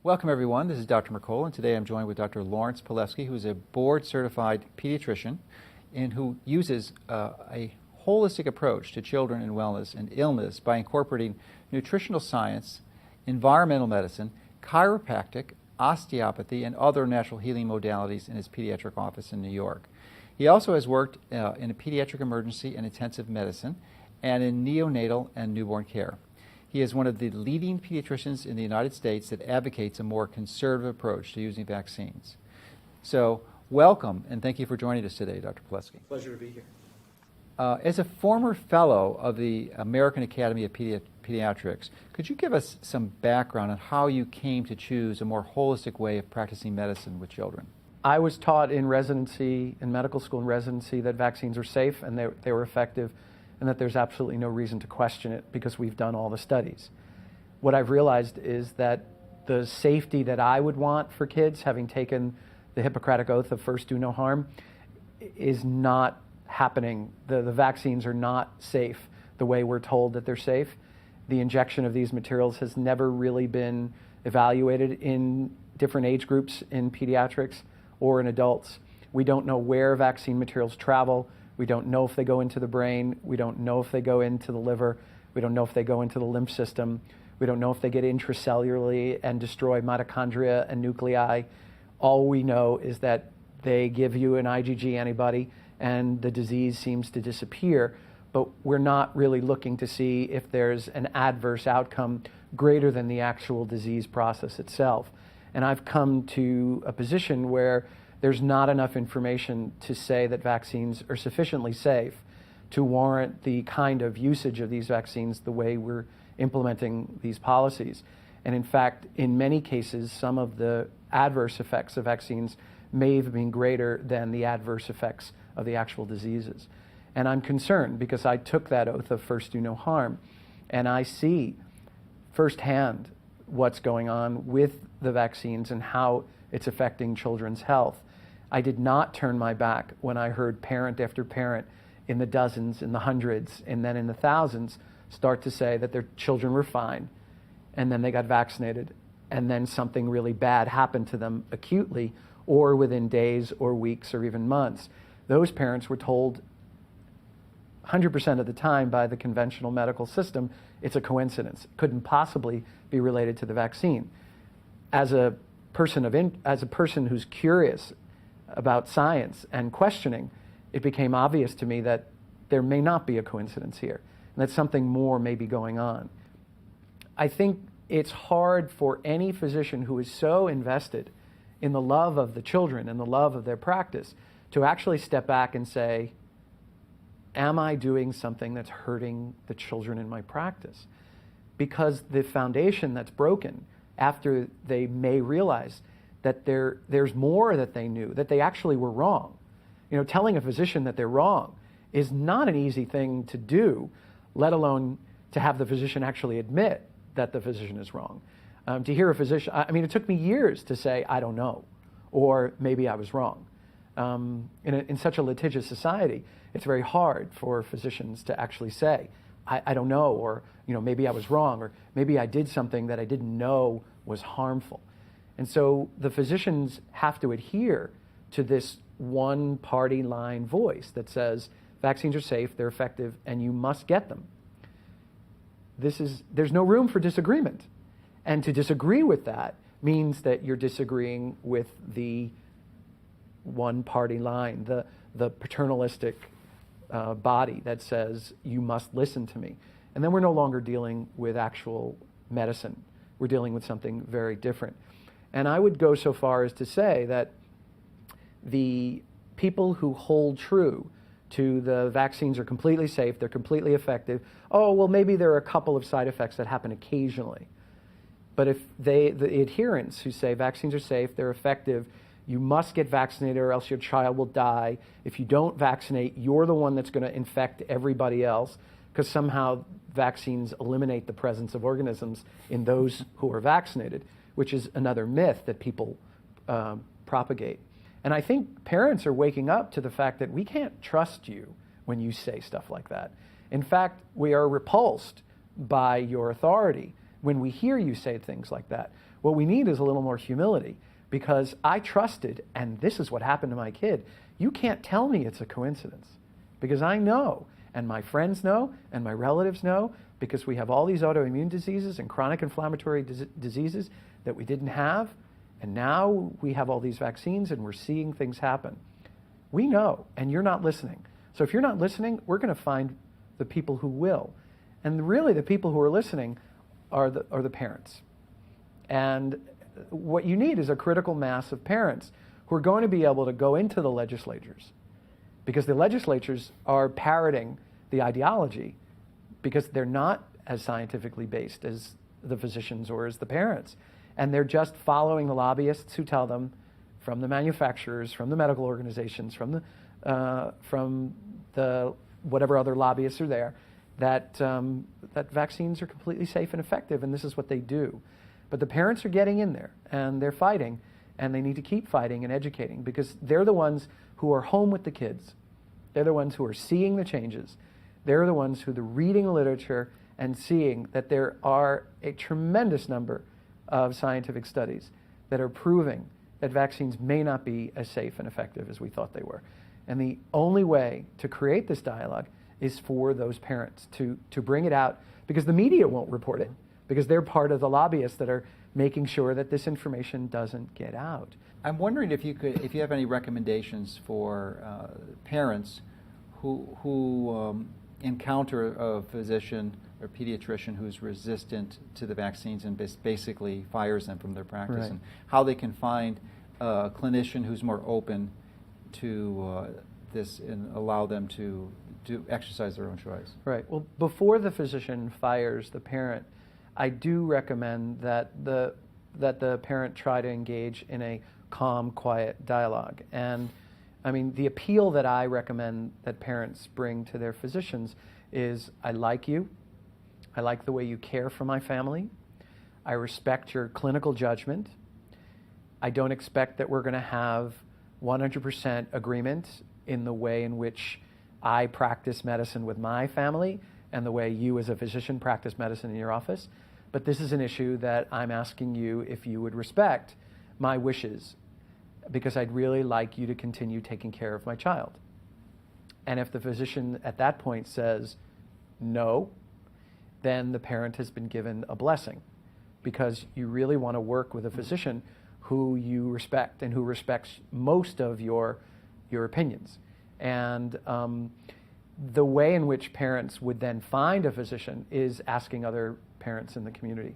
Welcome, everyone. This is Dr. Mercola, and today I'm joined with Dr. Lawrence Palevsky, who is a board-certified pediatrician and who uses a holistic approach to children and wellness and illness by incorporating nutritional science, environmental medicine, chiropractic, osteopathy, and other natural healing modalities in his pediatric office in New York. He also has worked in a pediatric emergency and intensive medicine and in neonatal and newborn care. He is one of the leading pediatricians in the United States that advocates a more conservative approach to using vaccines. So, welcome, and thank you for joining us today, Dr. Palevsky. Pleasure to be here. As a former fellow of the American Academy of Pediatrics, could you give us some background on how you came to choose a more holistic way of practicing medicine with children? I was taught in residency, in medical school and residency, that vaccines are safe and they were effective, and that there's absolutely no reason to question it because we've done all the studies. What I've realized is that the safety that I would want for kids, having taken the Hippocratic Oath of first do no harm, is not happening. The vaccines are not safe the way we're told that they're safe. The injection of these materials has never really been evaluated in different age groups in pediatrics or in adults. We don't know where vaccine materials travel. We don't know if they go into the brain. We don't know if they go into the liver. We don't know if they go into the lymph system. We don't know if they get intracellularly and destroy mitochondria and nuclei. All we know is that they give you an IgG antibody and the disease seems to disappear, but we're not really looking to see if there's an adverse outcome greater than the actual disease process itself. And I've come to a position where there's not enough information to say that vaccines are sufficiently safe to warrant the kind of usage of these vaccines the way we're implementing these policies. And in fact, in many cases, some of the adverse effects of vaccines may have been greater than the adverse effects of the actual diseases. And I'm concerned because I took that oath of first do no harm, and I see firsthand what's going on with the vaccines and how it's affecting children's health. I did not turn my back when I heard parent after parent in the dozens, in the hundreds, and then in the thousands start to say that their children were fine, and then they got vaccinated, and then something really bad happened to them acutely or within days or weeks or even months. Those parents were told 100% of the time by the conventional medical system it's a coincidence. It couldn't possibly be related to the vaccine. As a person who's curious about science and questioning, it became obvious to me that there may not be a coincidence here, and that something more may be going on. I think it's hard for any physician who is so invested in the love of the children and the love of their practice to actually step back and say, am I doing something that's hurting the children in my practice? Because the foundation that's broken after they may realize that there's more that they knew, that they actually were wrong. You know, telling a physician that they're wrong is not an easy thing to do, let alone to have the physician actually admit that the physician is wrong. To hear a physician, it took me years to say, I don't know, or maybe I was wrong. In such a litigious society, it's very hard for physicians to actually say, I don't know, or maybe I was wrong, or maybe I did something that I didn't know was harmful. And so the physicians have to adhere to this one-party line voice that says vaccines are safe, they're effective, and you must get them. There's no room for disagreement. And to disagree with that means that you're disagreeing with the one-party line, the paternalistic body that says you must listen to me. And then we're no longer dealing with actual medicine. We're dealing with something very different. And I would go so far as to say that the people who hold true to the vaccines are completely safe, they're completely effective, oh, well, maybe there are a couple of side effects that happen occasionally. But if the adherents who say vaccines are safe, they're effective, you must get vaccinated or else your child will die. If you don't vaccinate, you're the one that's going to infect everybody else because somehow vaccines eliminate the presence of organisms in those who are vaccinated, which is another myth that people propagate. And I think parents are waking up to the fact that we can't trust you when you say stuff like that. In fact, we are repulsed by your authority when we hear you say things like that. What we need is a little more humility, because I trusted, and this is what happened to my kid. You can't tell me it's a coincidence, because I know, and my friends know, and my relatives know, because we have all these autoimmune diseases and chronic inflammatory diseases that we didn't have, and now we have all these vaccines and we're seeing things happen. We know, and you're not listening. So if you're not listening, we're going to find the people who will. And really the people who are listening are the parents. And what you need is a critical mass of parents who are going to be able to go into the legislatures, because the legislatures are parroting the ideology, because they're not as scientifically based as the physicians or as the parents. And they're just following the lobbyists who tell them, from the manufacturers, from the medical organizations, from the whatever other lobbyists are there, that vaccines are completely safe and effective, and this is what they do. But the parents are getting in there, and they're fighting, and they need to keep fighting and educating, because they're the ones who are home with the kids. They're the ones who are seeing the changes. They're the ones who are reading the literature and seeing that there are a tremendous number of scientific studies that are proving that vaccines may not be as safe and effective as we thought they were. And the only way to create this dialogue is for those parents to bring it out, because the media won't report it, because they're part of the lobbyists that are making sure that this information doesn't get out. I'm wondering if you have any recommendations for parents who encounter a physician or pediatrician who's resistant to the vaccines and basically fires them from their practice, Right. and how they can find a clinician who's more open to this and allow them to exercise their own choice. Right. Well, before the physician fires the parent, I do recommend that the parent try to engage in a calm, quiet dialogue. And I mean, the appeal that I recommend that parents bring to their physicians is, I like you. I like the way you care for my family. I respect your clinical judgment. I don't expect that we're going to have 100% agreement in the way in which I practice medicine with my family and the way you as a physician practice medicine in your office. But this is an issue that I'm asking you if you would respect my wishes, because I'd really like you to continue taking care of my child. And if the physician at that point says no, then the parent has been given a blessing, because you really want to work with a physician who you respect and who respects most of your opinions. And the way in which parents would then find a physician is asking other parents in the community,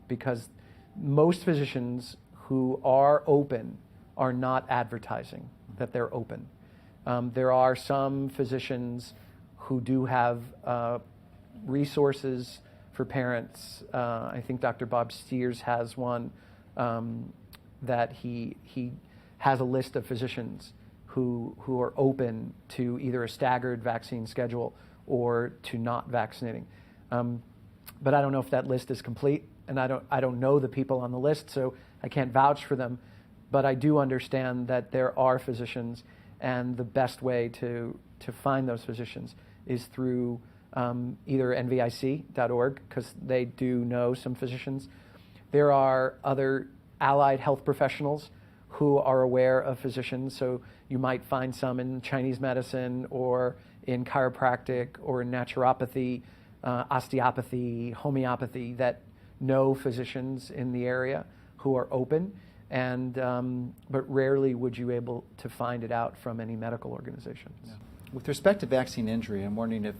because most physicians who are open are not advertising that they're open. There are some physicians who do have resources for parents. I think Dr. Bob Steers has one, that he has a list of physicians who are open to either a staggered vaccine schedule or to not vaccinating. But I don't know if that list is complete, and I don't know the people on the list, so I can't vouch for them. But I do understand that there are physicians, and the best way to find those physicians is through either nvic.org, because they do know some physicians. There are other allied health professionals who are aware of physicians, so you might find some in Chinese medicine or in chiropractic or in naturopathy, osteopathy, homeopathy, that know physicians in the area who are open, and but rarely would you able to find it out from any medical organizations. Yeah. With respect to vaccine injury, I'm wondering if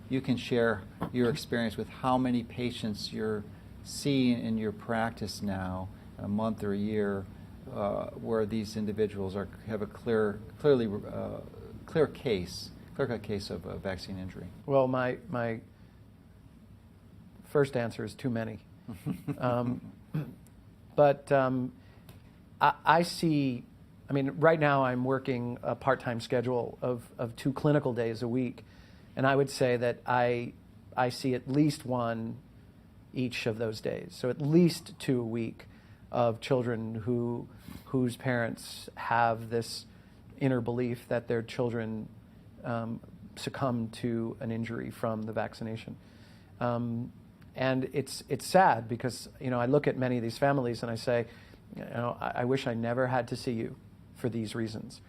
you can share your experience with how many patients you're seeing in your practice now, a month or a year, where these individuals have a clear-cut case of vaccine injury. Well, my first answer is too many. But I see, I mean, right now I'm working a part-time schedule of 2 clinical days a week, and I would say that I see at least one each of those days, so at least 2 a week of children whose parents have this inner belief that their children succumb to an injury from the vaccination. And it's sad because, I look at many of these families and I say, I wish I never had to see you for these reasons.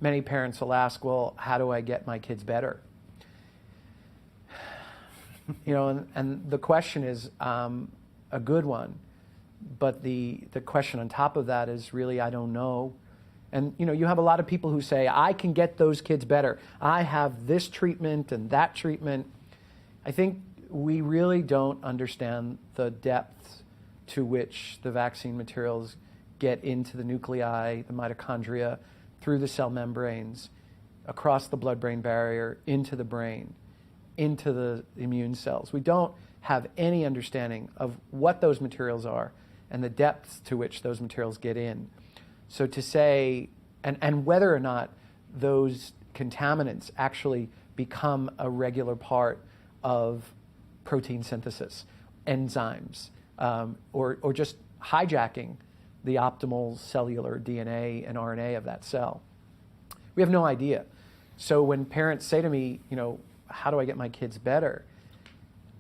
Many parents will ask, well, how do I get my kids better? And the question is a good one, but the question on top of that is really, I don't know. And you have a lot of people who say, I can get those kids better. I have this treatment and that treatment. I think we really don't understand the depth to which the vaccine materials get into the nuclei, the mitochondria, through the cell membranes, across the blood-brain barrier, into the brain, into the immune cells. We don't have any understanding of what those materials are and the depths to which those materials get in. So to say, and whether or not those contaminants actually become a regular part of protein synthesis, enzymes, or just hijacking the optimal cellular DNA and RNA of that cell. We have no idea. So when parents say to me, how do I get my kids better?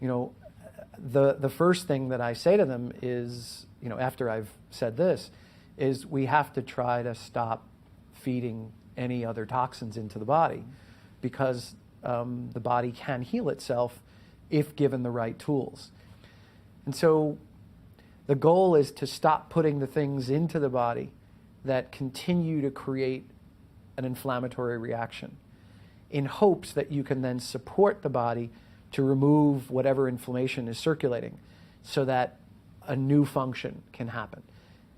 The first thing that I say to them is, after I've said this, is we have to try to stop feeding any other toxins into the body, because the body can heal itself if given the right tools. And so the goal is to stop putting the things into the body that continue to create an inflammatory reaction, in hopes that you can then support the body to remove whatever inflammation is circulating so that a new function can happen.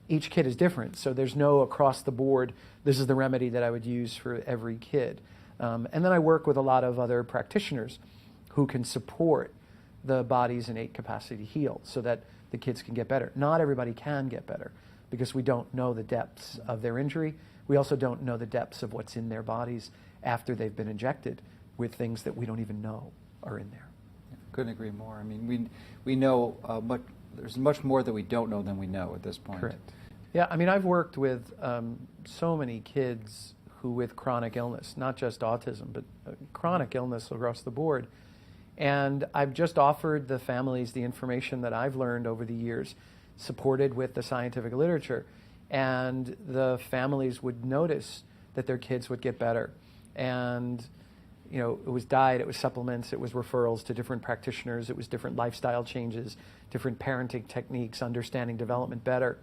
Each kid is different, so there's no across the board, this is the remedy that I would use for every kid. And then I work with a lot of other practitioners who can support the body's innate capacity to heal so that the kids can get better. Not everybody can get better because we don't know the depths of their injury. We also don't know the depths of what's in their bodies after they've been injected with things that we don't even know are in there. Couldn't agree more. I mean, we know there's much more that we don't know than we know at this point. Correct. Yeah, I mean, I've worked with so many kids who with chronic illness, not just autism, but chronic illness across the board. And I've just offered the families the information that I've learned over the years, supported with the scientific literature. And the families would notice that their kids would get better. And, it was diet, it was supplements, it was referrals to different practitioners, it was different lifestyle changes, different parenting techniques, understanding development better.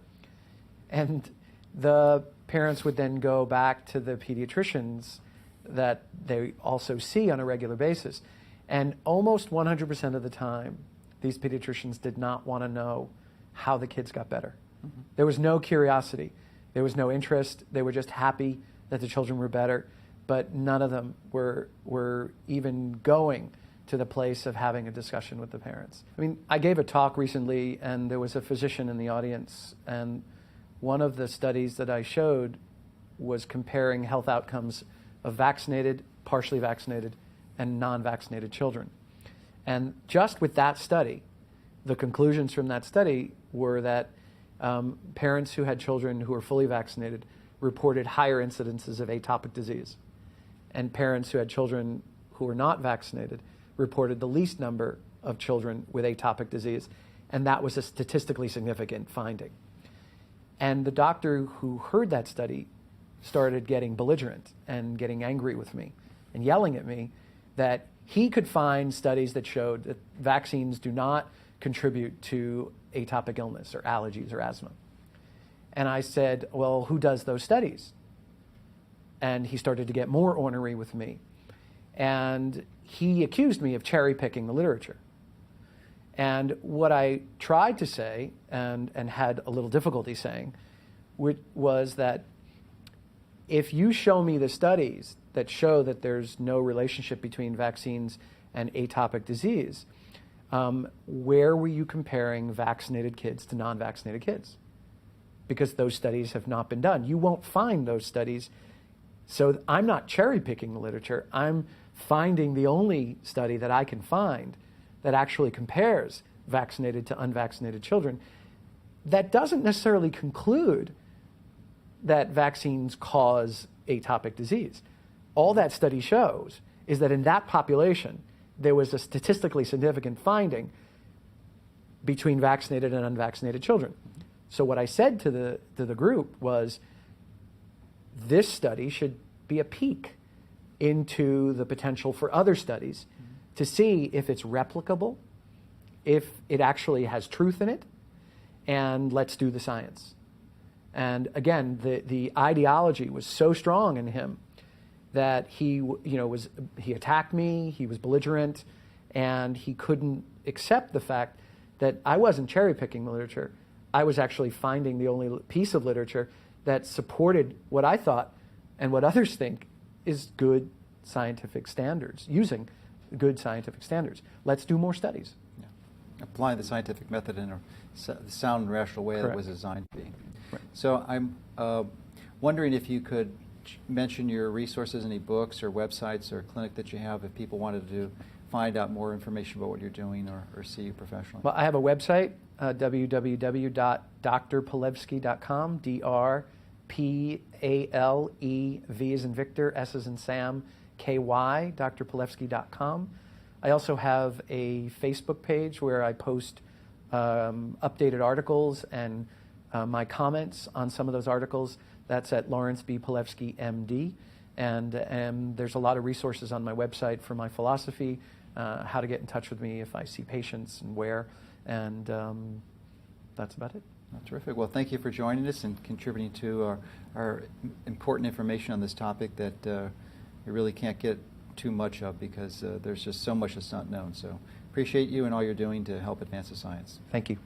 And the parents would then go back to the pediatricians that they also see on a regular basis. And almost 100% of the time, these pediatricians did not want to know how the kids got better. Mm-hmm. There was no curiosity. There was no interest. They were just happy that the children were better. But none of them were even going to the place of having a discussion with the parents. I mean, I gave a talk recently, and there was a physician in the audience, and one of the studies that I showed was comparing health outcomes of vaccinated, partially vaccinated, and non-vaccinated children. And just with that study, the conclusions from that study were that parents who had children who were fully vaccinated reported higher incidences of atopic disease. And parents who had children who were not vaccinated reported the least number of children with atopic disease. And that was a statistically significant finding. And the doctor who heard that study started getting belligerent and getting angry with me and yelling at me that he could find studies that showed that vaccines do not contribute to atopic illness or allergies or asthma. And I said, well, who does those studies? And he started to get more ornery with me. And he accused me of cherry picking the literature. And what I tried to say, and had a little difficulty saying, was that if you show me the studies that show that there's no relationship between vaccines and atopic disease, where were you comparing vaccinated kids to non-vaccinated kids? Because those studies have not been done. You won't find those studies. So I'm not cherry picking the literature. I'm finding the only study that I can find that actually compares vaccinated to unvaccinated children that doesn't necessarily conclude that vaccines cause atopic disease. All that study shows is that in that population, there was a statistically significant finding between vaccinated and unvaccinated children. So what I said to the group was, this study should be a peek into the potential for other studies to see if it's replicable, if it actually has truth in it, and let's do the science. And again, the ideology was so strong in him that he attacked me, he was belligerent, and he couldn't accept the fact that I wasn't cherry-picking the literature. I was actually finding the only piece of literature that supported what I thought and what others think is good scientific standards, using good scientific standards. Let's do more studies. Yeah. Applying the scientific method in a sound and rational way. Correct. That was designed to be. Right. So I'm wondering if you could mention your resources, any books or websites or clinic that you have if people wanted to find out more information about what you're doing or see you professionally. Well, I have a website, www.drpalevsky.com, DRPALE, V as in Victor, S as in Sam, KY, drpalevsky.com. I also have a Facebook page where I post updated articles and my comments on some of those articles. That's at Lawrence B. Palevsky, MD. And there's a lot of resources on my website for my philosophy, how to get in touch with me if I see patients and where. And that's about it. Oh, terrific. Well, thank you for joining us and contributing to our important information on this topic that we really can't get too much of because there's just so much that's not known. So appreciate you and all you're doing to help advance the science. Thank you.